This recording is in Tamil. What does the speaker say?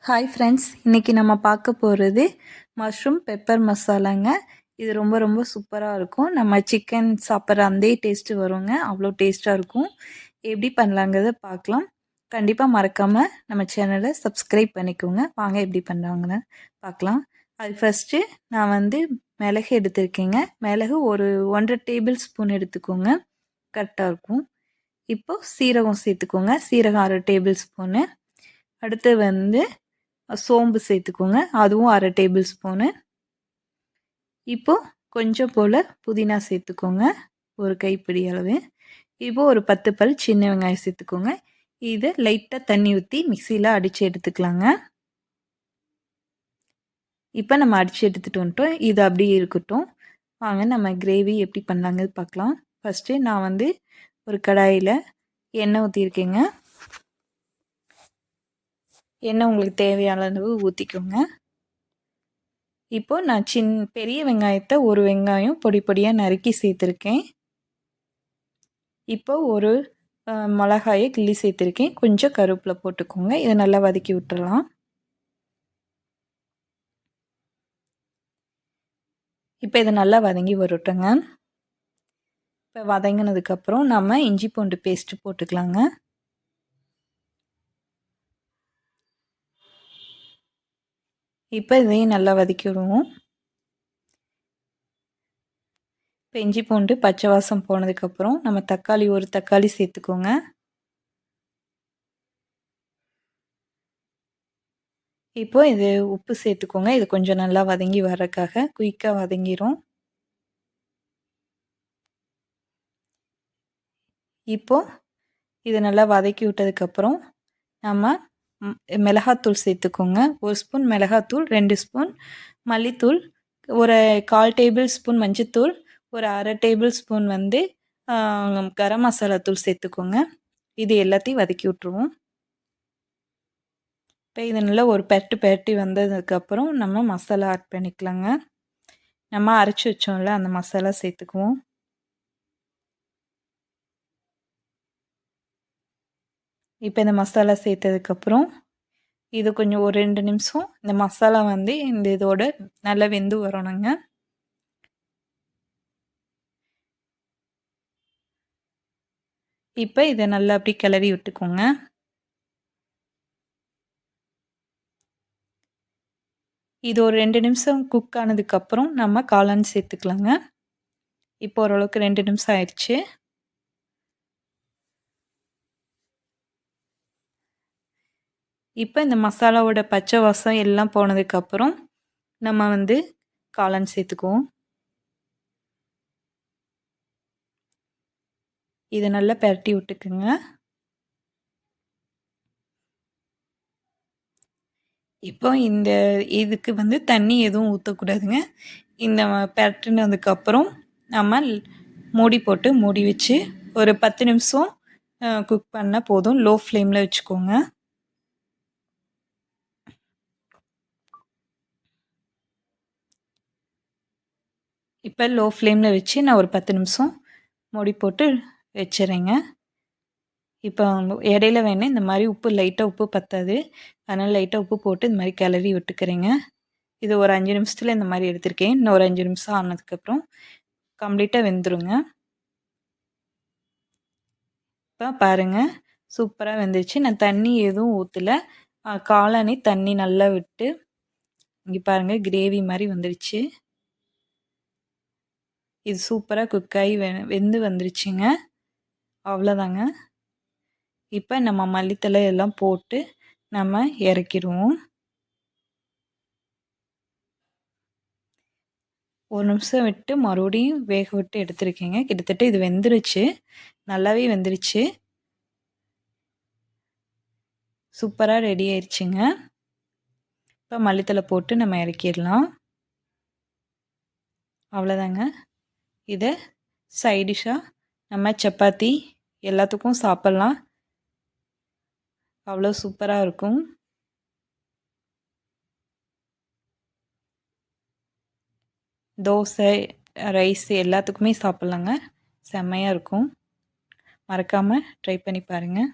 ஹாய் ஃப்ரெண்ட்ஸ், இன்றைக்கி நம்ம பார்க்க போகிறது மஷ்ரூம் பெப்பர் மசாலாங்க. இது ரொம்ப ரொம்ப சூப்பராக இருக்கும். நம்ம சிக்கன் சாப்பிட்ற அந்த டேஸ்ட்டு வருங்க. அவ்வளோ டேஸ்ட்டாக இருக்கும். எப்படி பண்ணலாங்கிறத பார்க்கலாம். கண்டிப்பாக மறக்காமல் நம்ம சேனலை சப்ஸ்கிரைப் பண்ணிக்கோங்க. வாங்க எப்படி பண்ணுறாங்கன்னு பார்க்கலாம். அது ஃபஸ்ட்டு நான் மிளகு எடுத்திருக்கேங்க. மிளகு ஒரு 1½ டேபிள் ஸ்பூன் எடுத்துக்கோங்க, கரெக்டாக இருக்கும். இப்போது சீரகம் சேர்த்துக்கோங்க. சீரகம் 1/2 டேபிள் ஸ்பூனு. அடுத்து சோம்பு சேர்த்துக்கோங்க, அதுவும் 1/2 டேபிள் ஸ்பூனு. இப்போது கொஞ்சம் போல் புதினா சேர்த்துக்கோங்க, ஒரு கைப்பிடி அளவு. இப்போது ஒரு 10 பல் சின்ன வெங்காயம் சேர்த்துக்கோங்க. இதை லைட்டாக தண்ணி ஊற்றி மிக்சியில் அடித்து எடுத்துக்கலாங்க. இப்போ நம்ம அடித்து எடுத்துகிட்டு வந்துட்டோம். இது அப்படியே இருக்கட்டும். வாங்க நம்ம கிரேவி எப்படி பண்ணலாங்க பார்க்கலாம். ஃபஸ்ட்டு நான் ஒரு கடாயில் எண்ணெய் ஊற்றிருக்கேங்க. எண்ணெய் உங்களுக்கு தேவையான அளவு ஊற்றிக்கோங்க. இப்போது நான் பெரிய வெங்காயத்தை ஒரு வெங்காயம் பொடி பொடியாக நறுக்கி சேர்த்துருக்கேன். இப்போது ஒரு மிளகாயை கிள்ளி சேர்த்துருக்கேன். கொஞ்சம் கருவேப்பிலை போட்டுக்கோங்க. இதை நல்லா வதக்கி விட்டுறலாம். இப்போ இதை நல்லா வதங்கி வரட்டுங்க. இப்போ வதங்கினதுக்கப்புறம் நம்ம இஞ்சி பூண்டு பேஸ்ட்டு போட்டுக்கலாங்க. இப்போ இதையும் நல்லா வதக்கி விடுவோம். இப்போ இஞ்சி பூண்டு பச்சை வாசம் போனதுக்கப்புறம் நம்ம ஒரு தக்காளி சேர்த்துக்கோங்க. இப்போது இது உப்பு சேர்த்துக்கோங்க. இது கொஞ்சம் நல்லா வதங்கி வரக்காக குயிக்காக வதங்கிடும். இப்போது இதை நல்லா வதக்கி விட்டதுக்கப்புறம் நம்ம மிளகாத்தூள் சேர்த்துக்கோங்க. 1 ஸ்பூன் மிளகாத்தூள், 2 ஸ்பூன் மல்லித்தூள், ஒரு 1/4 டேபிள் ஸ்பூன் மஞ்சத்தூள், ஒரு 1/2 டேபிள் ஸ்பூன் கரம் மசாலா தூள் சேர்த்துக்கோங்க. இது எல்லாத்தையும் வதக்கி விட்ருவோம். இப்போ இது நல்லா ஒரு பெரட்டி வந்ததுக்கப்புறம் நம்ம மசாலா ஆட் பண்ணிக்கலாங்க. நம்ம அரைச்சி வச்சோம்ல அந்த மசாலா சேர்த்துக்குவோம். இப்போ இந்த மசாலா சேர்த்ததுக்கப்புறம் இது கொஞ்சம் ஒரு 2 நிமிஷம் இந்த மசாலா இந்த இதோட நல்லா வெந்து வரணுங்க. இப்போ இதை நல்லா அப்படி கிளறி விட்டுக்கோங்க. இது ஒரு 2 நிமிஷம் குக் ஆனதுக்கப்புறம் நம்ம காளான் சேர்த்துக்கலாங்க. இப்போ ஓரளவுக்கு 2 நிமிஷம் ஆயிடுச்சு. இப்போ இந்த மசாலாவோட பச்சை வாசம் எல்லாம் போனதுக்கப்புறம் நம்ம காளான் சேர்த்துக்குவோம். இதை நல்லா பெரட்டி விட்டுக்குங்க. இப்போ இதுக்கு தண்ணி எதுவும் ஊற்றக்கூடாதுங்க. இந்த பெரட்டினதுக்கப்புறம் நம்ம மூடி போட்டு மூடி வச்சு ஒரு 10 நிமிஷம் குக் பண்ணால் போதும். லோ ஃப்ளேமில் வச்சுக்கோங்க. இப்போ லோ ஃப்ளேமில் வச்சு நான் ஒரு 10 நிமிஷம் மூடி போட்டு வச்சுறேங்க. இப்போ இடையில வேணால் இந்த மாதிரி லைட்டாக உப்பு பத்தாது, அதனால் லைட்டாக உப்பு போட்டு இந்த மாதிரி கிளறி விட்டுக்கிறேங்க. இது ஒரு 5 நிமிஷத்தில் இந்த மாதிரி எடுத்திருக்கேன். இன்னும் ஒரு 5 நிமிஷம் ஆனதுக்கப்புறம் கம்ப்ளீட்டாக வெந்துருங்க. இப்போ பாருங்கள், சூப்பராக வெந்துருச்சு. நான் தண்ணி எதுவும் ஊற்றலை. காளானே தண்ணி நல்லா விட்டு இங்கே பாருங்கள் கிரேவி மாதிரி வந்துடுச்சு. இது சூப்பராக குக்காகி வெந்து வந்துருச்சுங்க. அவ்வளோதாங்க. இப்போ நம்ம மல்லித்தழை எல்லாம் போட்டு நம்ம இறக்கிடுவோம். ஒரு நிமிஷம் விட்டு மறுபடியும் வேக விட்டு எடுத்துருக்கேங்க. கிட்டத்தட்ட இது வெந்துருச்சு, நல்லாவே வெந்துருச்சு. சூப்பராக ரெடி ஆயிடுச்சுங்க. இப்போ மல்லித்தழை போட்டு நம்ம இறக்கிடலாம். அவ்வளோதாங்க. இதை சைடிஷ்ஷாக நம்ம சப்பாத்தி எல்லாத்துக்கும் சாப்பிட்லாம். அவ்வளோ சூப்பராக இருக்கும். தோசை, ரைஸ் எல்லாத்துக்குமே சாப்பிட்லாங்க. செம்மையாக இருக்கும். மறக்காமல் ட்ரை பண்ணி பாருங்கள்.